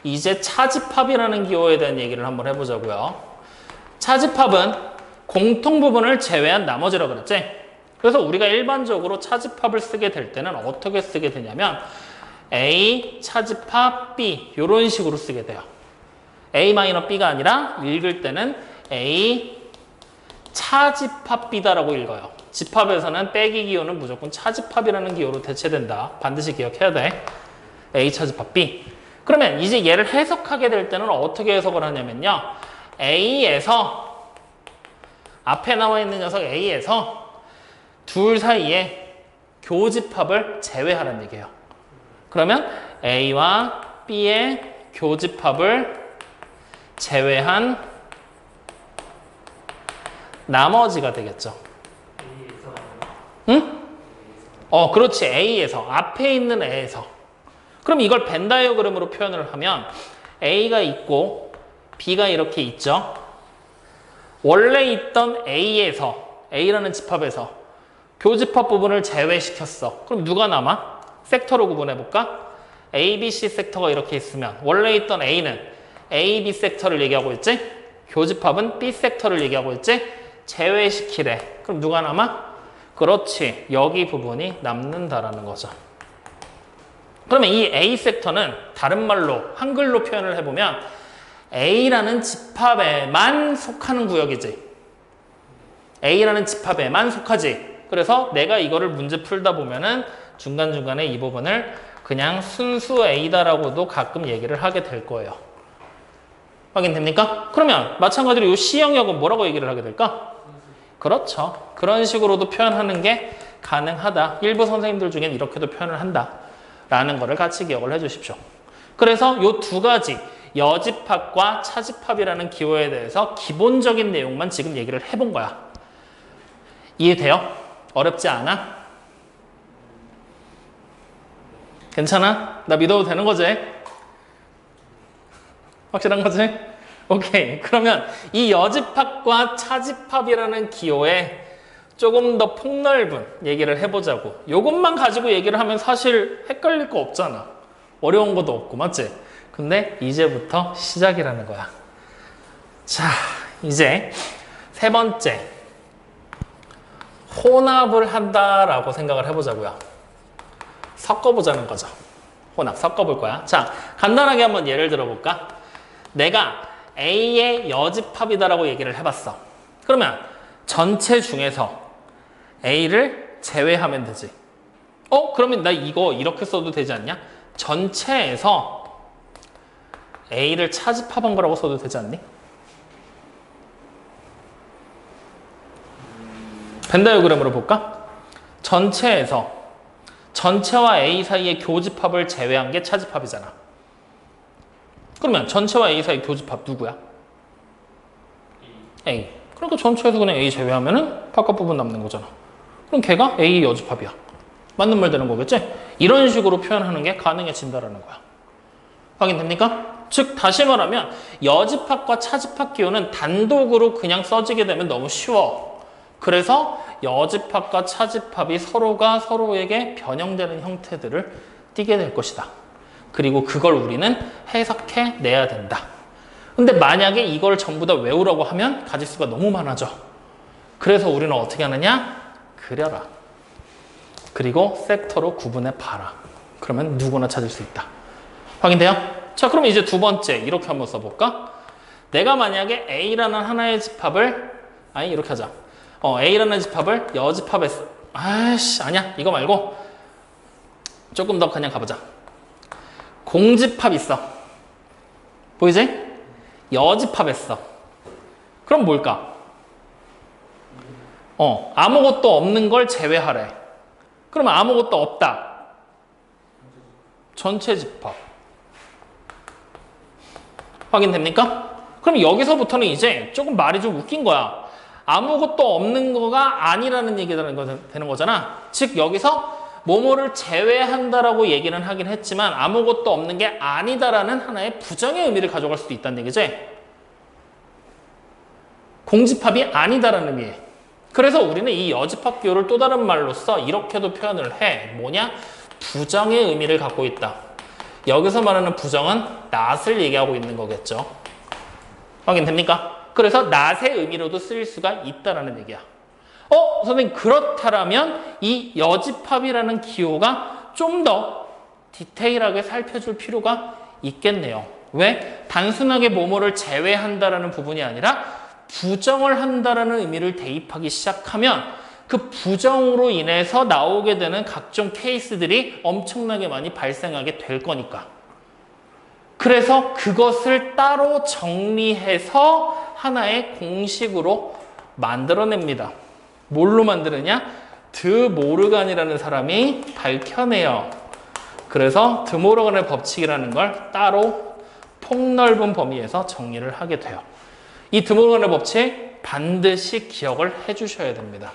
이제 차집합이라는 기호에 대한 얘기를 한번 해보자고요. 차집합은 공통 부분을 제외한 나머지라고 그랬지? 그래서 우리가 일반적으로 차집합을 쓰게 될 때는 어떻게 쓰게 되냐면 A 차집합 B 이런 식으로 쓰게 돼요. A-B가 아니라 읽을 때는 A 차집합 B다라고 읽어요. 집합에서는 빼기 기호는 무조건 차집합이라는 기호로 대체된다. 반드시 기억해야 돼. A 차집합 B. 그러면 이제 얘를 해석하게 될 때는 어떻게 해석을 하냐면요. A에서 앞에 나와 있는 녀석 A에서 둘 사이에 교집합을 제외하라는 얘기예요. 그러면 A와 B의 교집합을 제외한 나머지가 되겠죠. 응? 그렇지. A에서. 앞에 있는 A에서. 그럼 이걸 벤 다이어그램으로 표현을 하면 A가 있고 B가 이렇게 있죠. 원래 있던 A에서, A라는 집합에서 교집합 부분을 제외시켰어. 그럼 누가 남아? 섹터로 구분해볼까? A, B, C 섹터가 이렇게 있으면 원래 있던 A는 A, B 섹터를 얘기하고 있지? 교집합은 B 섹터를 얘기하고 있지? 제외시키래. 그럼 누가 남아? 그렇지. 여기 부분이 남는다라는 거죠. 그러면 이 A 섹터는 다른 말로 한글로 표현을 해보면 A라는 집합에만 속하는 구역이지. A라는 집합에만 속하지. 그래서 내가 이거를 문제 풀다 보면은 중간중간에 이 부분을 그냥 순수 A다라고도 가끔 얘기를 하게 될 거예요. 확인됩니까? 그러면 마찬가지로 이 C 영역은 뭐라고 얘기를 하게 될까? 그렇죠. 그런 식으로도 표현하는 게 가능하다. 일부 선생님들 중엔 이렇게도 표현을 한다. 라는 거를 같이 기억을 해 주십시오. 그래서 이 두 가지 여집합과 차집합이라는 기호에 대해서 기본적인 내용만 지금 얘기를 해본 거야. 이해돼요? 어렵지 않아? 괜찮아? 나 믿어도 되는 거지? 확실한 거지? 오케이. 그러면 이 여집합과 차집합이라는 기호에 조금 더 폭넓은 얘기를 해보자고. 이것만 가지고 얘기를 하면 사실 헷갈릴 거 없잖아. 어려운 것도 없고, 맞지? 근데 이제부터 시작이라는 거야. 자, 이제 세 번째. 혼합을 한다라고 생각을 해보자고요. 섞어보자는 거죠. 혼합, 섞어볼 거야. 자, 간단하게 한번 예를 들어볼까? 내가 A의 여집합이다라고 얘기를 해봤어. 그러면 전체 중에서 A를 제외하면 되지. 그러면 나 이거 이렇게 써도 되지 않냐? 전체에서 A를 차집합한 거라고 써도 되지 않니? 벤 다이어그램으로 볼까? 전체에서 전체와 A 사이의 교집합을 제외한 게 차집합이잖아. 그러면 전체와 A 사이 교집합 누구야? A. 그러니까 전체에서 그냥 A 제외하면은 바깥 부분 남는 거잖아. 그럼 걔가 A 여집합이야. 맞는 말 되는 거겠지? 이런 식으로 표현하는 게 가능해진다라는 거야. 확인됩니까? 즉 다시 말하면 여집합과 차집합 기호는 단독으로 그냥 써지게 되면 너무 쉬워. 그래서 여집합과 차집합이 서로가 서로에게 변형되는 형태들을 띠게 될 것이다. 그리고 그걸 우리는 해석해 내야 된다. 근데 만약에 이걸 전부 다 외우라고 하면 가지수가 너무 많아져. 그래서 우리는 어떻게 하느냐? 그려라. 그리고 섹터로 구분해 봐라. 그러면 누구나 찾을 수 있다. 확인돼요? 자, 그럼 이제 두 번째 이렇게 한번 써볼까? 내가 만약에 A라는 하나의 집합을 이렇게 하자. A라는 집합을 여집합했어. 아니야. 이거 말고 조금 더 그냥 가보자. 공집합 있어. 보이지? 여집합했어. 그럼 뭘까? 아무것도 없는 걸 제외하래. 그러면 아무것도 없다. 전체 집합. 확인됩니까? 그럼 여기서부터는 이제 조금 말이 좀 웃긴 거야. 아무것도 없는 거가 아니라는 얘기가 되는 거잖아. 즉 여기서 뭐뭐를 제외한다라고 얘기는 하긴 했지만 아무것도 없는 게 아니다라는 하나의 부정의 의미를 가져갈 수도 있다는 얘기지. 공집합이 아니다라는 의미에. 그래서 우리는 이 여집합 기호를 또 다른 말로써 이렇게도 표현을 해. 뭐냐? 부정의 의미를 갖고 있다. 여기서 말하는 부정은 not을 얘기하고 있는 거겠죠. 확인됩니까? 그래서 not의 의미로도 쓰일 수가 있다라는 얘기야. 선생님 그렇다면 이 여집합이라는 기호가 좀 더 디테일하게 살펴줄 필요가 있겠네요. 왜? 단순하게 뭐뭐를 제외한다라는 부분이 아니라 부정을 한다라는 의미를 대입하기 시작하면 그 부정으로 인해서 나오게 되는 각종 케이스들이 엄청나게 많이 발생하게 될 거니까. 그래서 그것을 따로 정리해서 하나의 공식으로 만들어냅니다. 뭘로 만드느냐? 드모르간이라는 사람이 밝혀내요. 그래서 드모르간의 법칙이라는 걸 따로 폭넓은 범위에서 정리를 하게 돼요. 이 드모르간의 법칙 반드시 기억을 해주셔야 됩니다.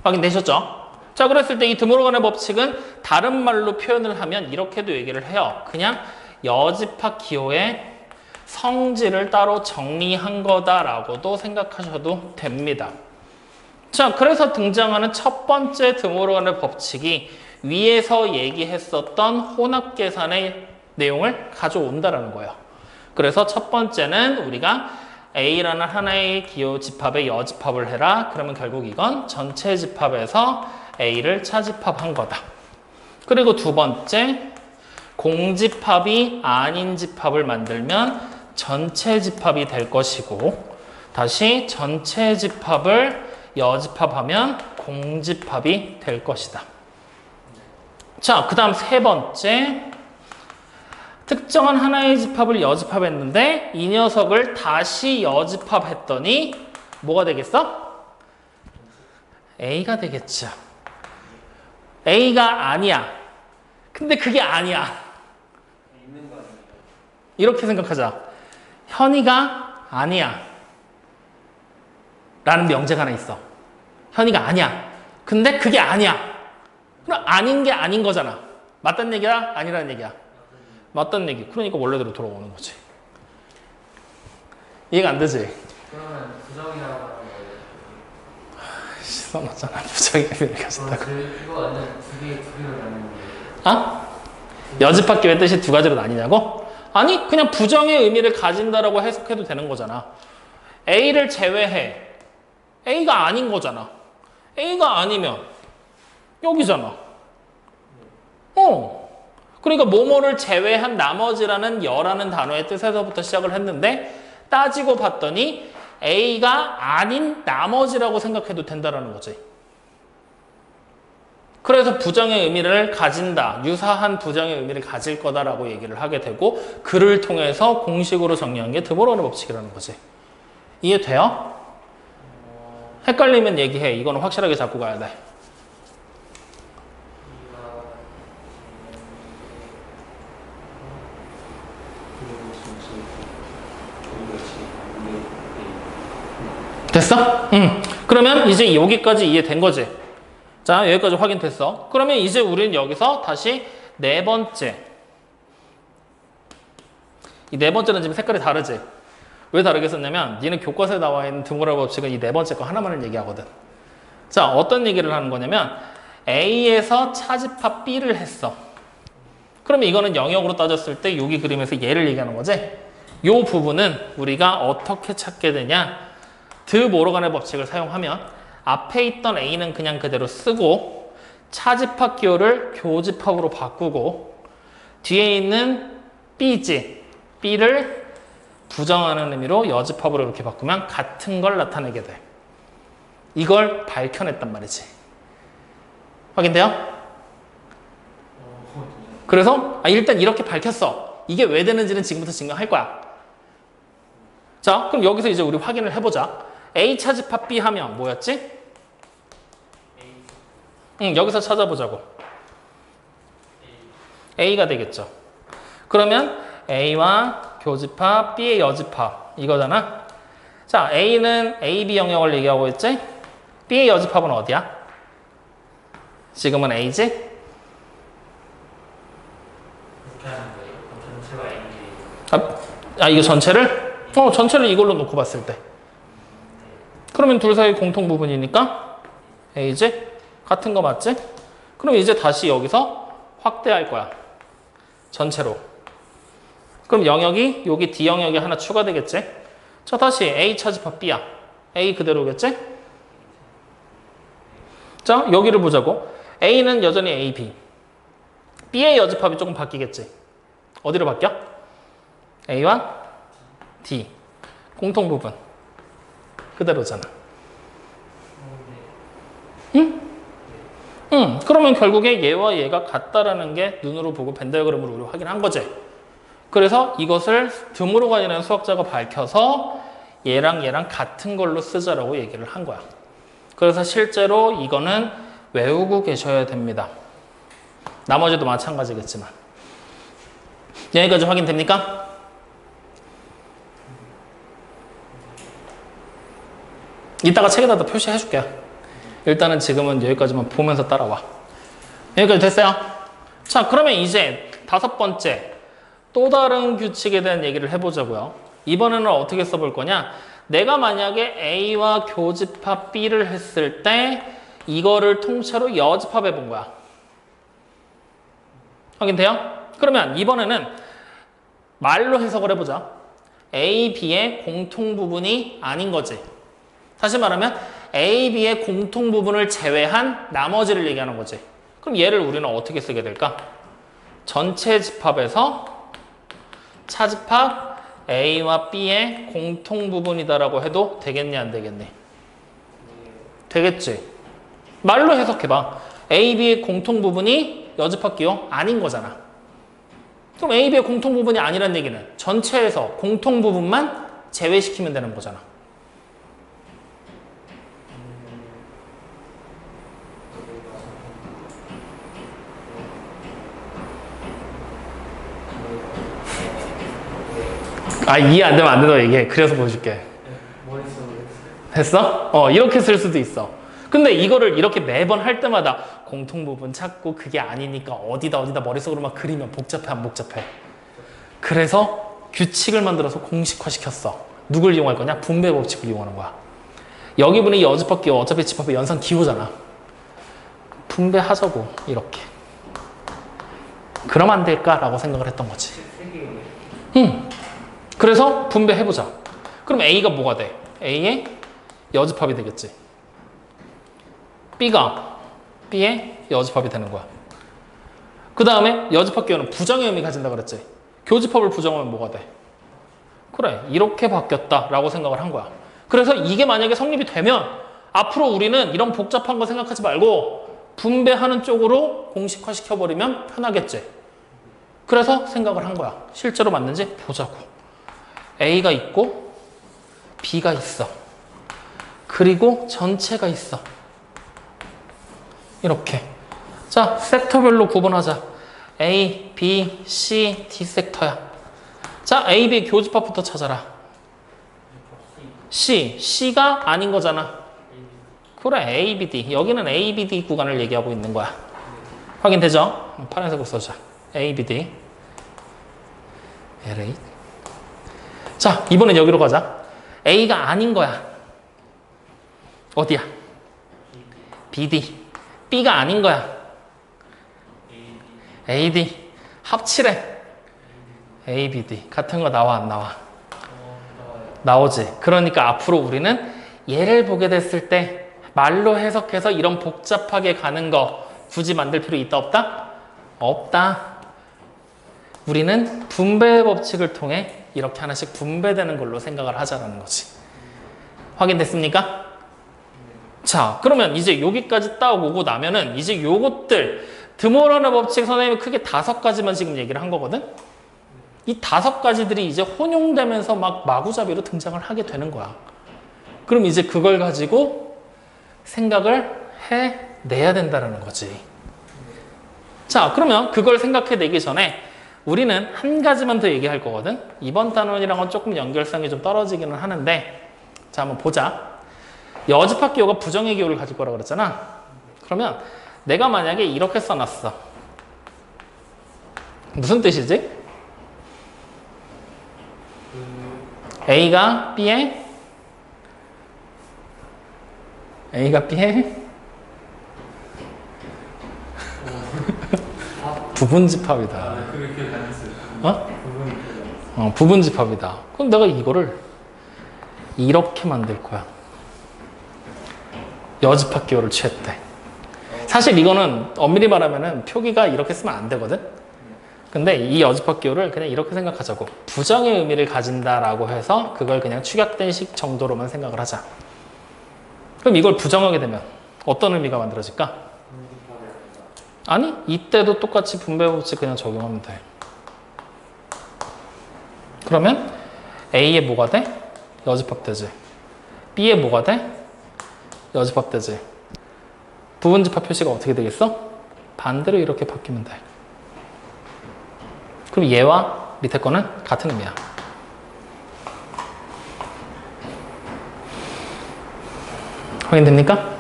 확인되셨죠? 자, 그랬을 때 이 드모르간의 법칙은 다른 말로 표현을 하면 이렇게도 얘기를 해요. 그냥 여집합 기호의 성질을 따로 정리한 거다라고도 생각하셔도 됩니다. 자, 그래서 등장하는 첫 번째 드모르간의 법칙이 위에서 얘기했었던 혼합계산의 내용을 가져온다라는 거예요. 그래서 첫 번째는 우리가 A라는 하나의 기호 집합의 여집합을 해라. 그러면 결국 이건 전체 집합에서 A를 차집합한 거다. 그리고 두 번째, 공집합이 아닌 집합을 만들면 전체 집합이 될 것이고, 다시 전체 집합을 여집합하면 공집합이 될 것이다. 자, 그 다음 세 번째, 특정한 하나의 집합을 여집합했는데 이 녀석을 다시 여집합했더니 뭐가 되겠어? A가 되겠죠. A가 아니야. 근데 그게 아니야. 이렇게 생각하자. 현이가 아니야. 라는 명제가 하나 있어. 현이가 아니야. 근데 그게 아니야. 그럼 아닌 게 아닌 거잖아. 맞다는 얘기야? 아니라는 얘기야? 맞다는 얘기. 그러니까 원래대로 돌아오는 거지. 이해가 안 되지? 그러면 부정이라고 하는 거예요. 써놨잖아. 부정의 의미를 가진다고. 이거 완전 두 개로 나누는 거예요. 여집합 기호의 뜻이 두 가지로 나뉘냐고? 아니, 그냥 부정의 의미를 가진다라고 해석해도 되는 거잖아. A를 제외해. A가 아닌 거잖아. A가 아니면 여기잖아. 그러니까 뭐뭐를 제외한 나머지라는 여라는 단어의 뜻에서부터 시작을 했는데 따지고 봤더니 A가 아닌 나머지라고 생각해도 된다라는 거지. 그래서 부정의 의미를 가진다. 유사한 부정의 의미를 가질 거다라고 얘기를 하게 되고 그를 통해서 공식으로 정리한 게 드모로의 법칙이라는 거지. 이해돼요? 헷갈리면 얘기해. 이거는 확실하게 잡고 가야 돼. 됐어? 그러면 이제 여기까지 이해된 거지. 자, 여기까지 확인됐어. 그러면 이제 우리는 여기서 다시 네 번째. 이 네 번째는 지금 색깔이 다르지? 왜 다르게 썼냐면 니는 교과서에 나와 있는 드모로의 법칙은 이 네 번째 거 하나만을 얘기하거든. 자, 어떤 얘기를 하는 거냐면 A에서 차집합 B를 했어. 그러면 이거는 영역으로 따졌을 때 여기 그림에서 얘를 얘기하는 거지. 요 부분은 우리가 어떻게 찾게 되냐? 드모로간의 법칙을 사용하면 앞에 있던 A는 그냥 그대로 쓰고 차집합 기호를 교집합으로 바꾸고 뒤에 있는 B지, B를 부정하는 의미로 여집합으로 이렇게 바꾸면 같은 걸 나타내게 돼. 이걸 밝혀냈단 말이지. 확인돼요? 그래서 일단 이렇게 밝혔어. 이게 왜 되는지는 지금부터 증명할 거야. 자, 그럼 여기서 이제 우리 확인을 해보자. A 차집합 B 하면 뭐였지? 여기서 찾아보자고. A가 되겠죠. 그러면 A와 교집합, B의 여집합 이거잖아. 자, A는 AB 영역을 얘기하고 있지? B의 여집합은 어디야? 지금은 A지? 그렇게 하는 거예요? 전체가 A. 이거 전체를? 전체를 이걸로 놓고 봤을 때. 그러면 둘 사이 공통 부분이니까 A지? 같은 거 맞지? 그럼 이제 다시 여기서 확대할 거야. 전체로. 그럼 영역이 여기 D 영역이 하나 추가되겠지? 자, 다시 A 차집합 B야. A 그대로겠지? 자, 여기를 보자고. A는 여전히 A, B. B의 여집합이 조금 바뀌겠지? 어디로 바뀌어? A와 D. 공통 부분. 그대로잖아. 응? 그러면 결국에 얘와 얘가 같다라는 게 눈으로 보고 벤 다이어그램으로 우리 확인한 거지. 그래서 이것을 드모로간이라는 수학자가 밝혀서 얘랑 얘랑 같은 걸로 쓰자라고 얘기를 한 거야. 그래서 실제로 이거는 외우고 계셔야 됩니다. 나머지도 마찬가지겠지만. 여기까지 확인됩니까? 이따가 책에다 표시해 줄게요. 일단은 지금은 여기까지만 보면서 따라와. 여기까지 됐어요? 자, 그러면 이제 다섯 번째 또 다른 규칙에 대한 얘기를 해보자고요. 이번에는 어떻게 써볼 거냐? 내가 만약에 A와 교집합 B를 했을 때 이거를 통째로 여집합해 본 거야. 확인돼요? 그러면 이번에는 말로 해석을 해보자. A, B의 공통 부분이 아닌 거지. 다시 말하면 A, B의 공통 부분을 제외한 나머지를 얘기하는 거지. 그럼 얘를 우리는 어떻게 쓰게 될까? 전체 집합에서 차집합 A와 B의 공통 부분이다라고 해도 되겠니 안 되겠니? 되겠지. 말로 해석해봐. A, B의 공통 부분이 여집합 기호 아닌 거잖아. 그럼 A, B의 공통 부분이 아니란 얘기는 전체에서 공통 부분만 제외시키면 되는 거잖아. 이해 안 되면 안 된다고 얘기해. 그래서 보여줄게. 머릿속으로 됐어? 이렇게 쓸 수도 있어. 근데 이거를 이렇게 매번 할 때마다 공통 부분 찾고 그게 아니니까 어디다 머릿속으로 막 그리면 복잡해 안 복잡해? 그래서 규칙을 만들어서 공식화시켰어. 누굴 이용할 거냐? 분배 법칙을 이용하는 거야. 여기 분이 여집합 기호, 어차피 집합의 연산 기호잖아. 분배하자고 이렇게. 그럼 안 될까라고 생각을 했던 거지. 그래서 분배해보자. 그럼 A가 뭐가 돼? A의 여집합이 되겠지. B가 B의 여집합이 되는 거야. 그 다음에 여집합 기호는 부정의 의미 가진다 그랬지. 교집합을 부정하면 뭐가 돼? 그래, 이렇게 바뀌었다라고 생각을 한 거야. 그래서 이게 만약에 성립이 되면 앞으로 우리는 이런 복잡한 거 생각하지 말고 분배하는 쪽으로 공식화 시켜버리면 편하겠지. 그래서 생각을 한 거야. 실제로 맞는지 보자고. A가 있고 B가 있어. 그리고 전체가 있어. 이렇게. 자, 섹터별로 구분하자. A, B, C, D 섹터야. 자, A, B 교집합부터 찾아라. C, C가 아닌 거잖아. 그래, A, B, D. 여기는 A, B, D 구간을 얘기하고 있는 거야. 확인되죠? 파란색으로 써자. A, B, D. LA. 자, 이번엔 여기로 가자. A가 아닌 거야. 어디야? BD. B가 아닌 거야. AD. 합치래. ABD. 같은 거 나와, 안 나와? 나오지. 그러니까 앞으로 우리는 얘를 보게 됐을 때 말로 해석해서 이런 복잡하게 가는 거 굳이 만들 필요 있다, 없다? 없다. 우리는 분배 법칙을 통해 이렇게 하나씩 분배되는 걸로 생각을 하자라는 거지. 확인됐습니까? 자, 그러면 이제 여기까지 딱 오고 나면은 이제 요것들 드모라는 법칙 선생님이 크게 5가지만 지금 얘기를 한 거거든? 이 5가지들이 이제 혼용되면서 막 마구잡이로 등장을 하게 되는 거야. 그럼 이제 그걸 가지고 생각을 해내야 된다는 거지. 자, 그러면 그걸 생각해내기 전에 우리는 한 가지만 더 얘기할 거거든. 이번 단원이랑은 조금 연결성이 좀 떨어지기는 하는데, 자, 한번 보자. 여집합 기호가 부정의 기호를 가질 거라고 그랬잖아. 그러면 내가 만약에 이렇게 써놨어. 무슨 뜻이지? A가 B에 부분집합이다. 그렇게 다녔어요. 부분집합이다. 그럼 내가 이거를 이렇게 만들 거야. 여집합 기호를 취했대. 사실 이거는 엄밀히 말하면은 표기가 이렇게 쓰면 안 되거든. 근데 이 여집합 기호를 그냥 이렇게 생각하자고. 부정의 의미를 가진다라고 해서 그걸 그냥 축약된 식 정도로만 생각을 하자. 그럼 이걸 부정하게 되면 어떤 의미가 만들어질까? 아니, 이때도 똑같이 분배 법칙 그냥 적용하면 돼. 그러면 A에 뭐가 돼? 여집합 되지. B에 뭐가 돼? 여집합 되지. 부분집합 표시가 어떻게 되겠어? 반대로 이렇게 바뀌면 돼. 그럼 얘와 밑에 거는 같은 의미야. 확인됩니까?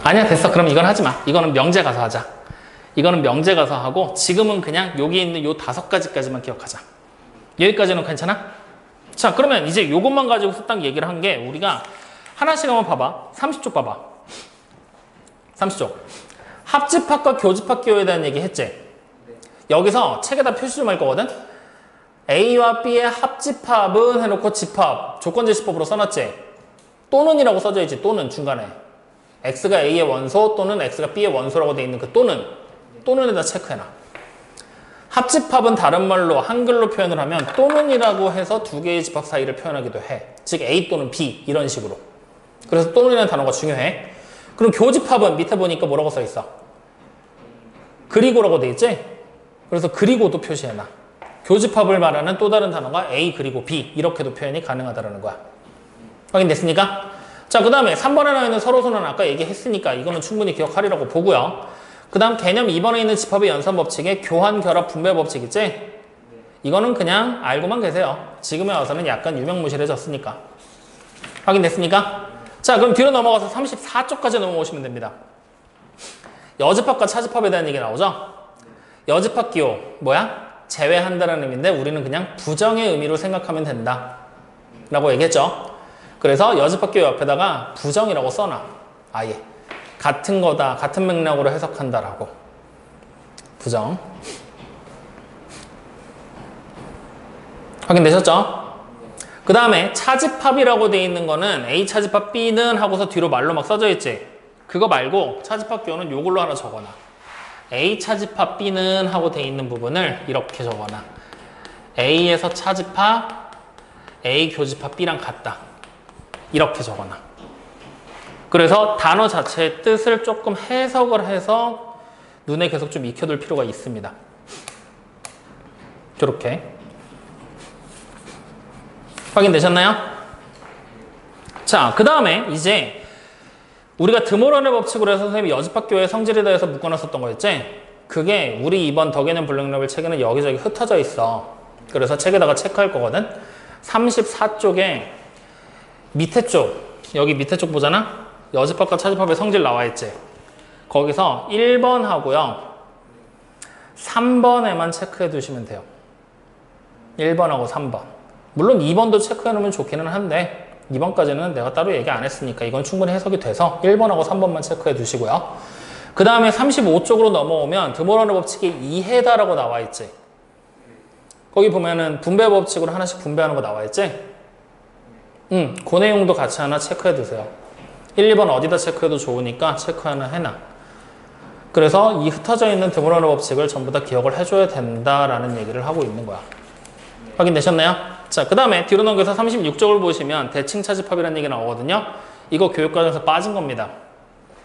아니야, 됐어. 그럼 이건 하지 마. 이거는 명제 가서 하자. 이거는 명제 가서 하고 지금은 그냥 여기 있는 요 5가지까지만 기억하자. 여기까지는 괜찮아? 자, 그러면 이제 요것만 가지고서 딱 얘기를 한 게 우리가 하나씩 한번 봐봐. 30쪽 봐봐. 30쪽. 합집합과 교집합 기호에 대한 얘기 했지? 여기서 책에다 표시 좀 할 거거든? A와 B의 합집합은 해놓고 집합, 조건제시법으로 써놨지? 또는이라고 써져 있지, 또는 중간에. X가 A의 원소 또는 X가 B의 원소라고 돼 있는 그 또는에다 체크해놔. 합집합은 다른 말로 한글로 표현을 하면 또는이라고 해서 두 개의 집합 사이를 표현하기도 해. 즉 A 또는 B 이런 식으로. 그래서 또는이라는 단어가 중요해. 그럼 교집합은 밑에 보니까 뭐라고 써 있어? 그리고라고 돼 있지? 그래서 그리고도 표시해놔. 교집합을 말하는 또 다른 단어가 A 그리고 B 이렇게도 표현이 가능하다는 거야. 확인됐습니까? 자, 그 다음에 3번에 나와 있는 서로소는 아까 얘기했으니까 이거는 충분히 기억하리라고 보고요. 그 다음 개념 2번에 있는 집합의 연산 법칙의 교환, 결합, 분배 법칙 있지? 이거는 그냥 알고만 계세요. 지금에 와서는 약간 유명무실해졌으니까. 확인됐습니까? 자, 그럼 뒤로 넘어가서 34쪽까지 넘어오시면 됩니다. 여집합과 차집합에 대한 얘기 나오죠? 여집합 기호 뭐야? 제외한다는 의미인데 우리는 그냥 부정의 의미로 생각하면 된다 라고 얘기했죠. 그래서 여집합 기호 옆에다가 부정이라고 써놔. 아예 같은 거다, 같은 맥락으로 해석한다라고. 부정. 확인되셨죠? 그 다음에 차집합이라고 돼 있는 거는 A 차집합 B는 하고서 뒤로 말로 막 써져 있지? 그거 말고 차집합 기호는 요걸로 하나 적어놔. A 차집합 B는 하고 돼 있는 부분을 이렇게 적어놔. A에서 차집합 A 교집합 B랑 같다. 이렇게 적어놔. 그래서 단어 자체의 뜻을 조금 해석을 해서 눈에 계속 좀 익혀둘 필요가 있습니다. 이렇게. 확인되셨나요? 자, 그 다음에 이제 우리가 드모런의 법칙으로 해서 선생님이 여집학교의 성질에 대해서 묶어놨었던 거였지? 그게 우리 이번 더 개념 블랙레벨 책에는 여기저기 흩어져 있어. 그래서 책에다가 체크할 거거든. 34쪽에 밑에 쪽, 여기 밑에 쪽 보잖아? 여집합과 차집합의 성질 나와 있지? 거기서 1번 하고요. 3번에만 체크해 두시면 돼요. 1번하고 3번. 물론 2번도 체크해 놓으면 좋기는 한데 2번까지는 내가 따로 얘기 안 했으니까 이건 충분히 해석이 돼서 1번하고 3번만 체크해 두시고요. 그 다음에 35쪽으로 넘어오면 드모런의 법칙이 이해다라고 나와 있지? 거기 보면은 분배 법칙으로 하나씩 분배하는 거 나와 있지? 그 내용도 같이 하나 체크해 두세요. 1, 2번 어디다 체크해도 좋으니까 체크 하나 해놔. 그래서 이 흩어져 있는 드모런의 법칙을 전부 다 기억을 해줘야 된다라는 얘기를 하고 있는 거야. 확인되셨나요? 자, 그 다음에 뒤로 넘겨서 36쪽을 보시면 대칭 차집합이라는 얘기 나오거든요. 이거 교육과정에서 빠진 겁니다.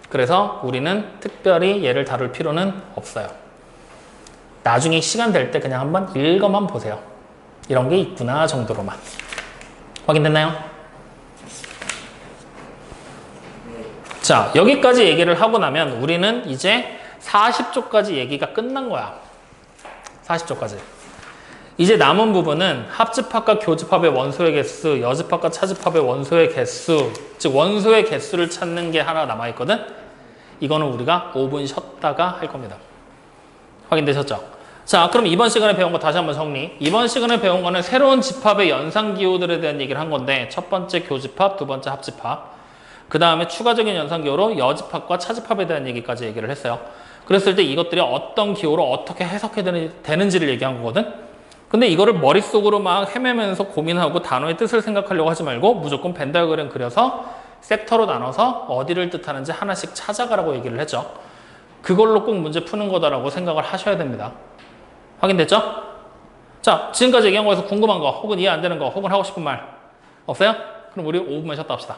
그래서 우리는 특별히 얘를 다룰 필요는 없어요. 나중에 시간 될 때 그냥 한번 읽어만 보세요. 이런 게 있구나 정도로만. 확인됐나요? 자, 여기까지 얘기를 하고 나면 우리는 이제 40쪽까지 얘기가 끝난 거야. 40쪽까지. 이제 남은 부분은 합집합과 교집합의 원소의 개수, 여집합과 차집합의 원소의 개수, 즉 원소의 개수를 찾는 게 하나 남아있거든? 이거는 우리가 5분 쉬었다가 할 겁니다. 확인되셨죠? 자, 그럼 이번 시간에 배운 거 다시 한번 정리. 이번 시간에 배운 거는 새로운 집합의 연상기호들에 대한 얘기를 한 건데 첫 번째 교집합, 두 번째 합집합. 그 다음에 추가적인 연상기호로 여집합과 차집합에 대한 얘기까지 얘기를 했어요. 그랬을 때 이것들이 어떤 기호로 어떻게 해석해야 되는지를 얘기한 거거든? 근데 이거를 머릿속으로 막 헤매면서 고민하고 단어의 뜻을 생각하려고 하지 말고 무조건 벤 다이어그램 그려서 섹터로 나눠서 어디를 뜻하는지 하나씩 찾아가라고 얘기를 했죠. 그걸로 꼭 문제 푸는 거다라고 생각을 하셔야 됩니다. 확인됐죠? 자, 지금까지 얘기한 거에서 궁금한 거 혹은 이해 안 되는 거 혹은 하고 싶은 말 없어요? 그럼 우리 5분만 쉬었다 합시다.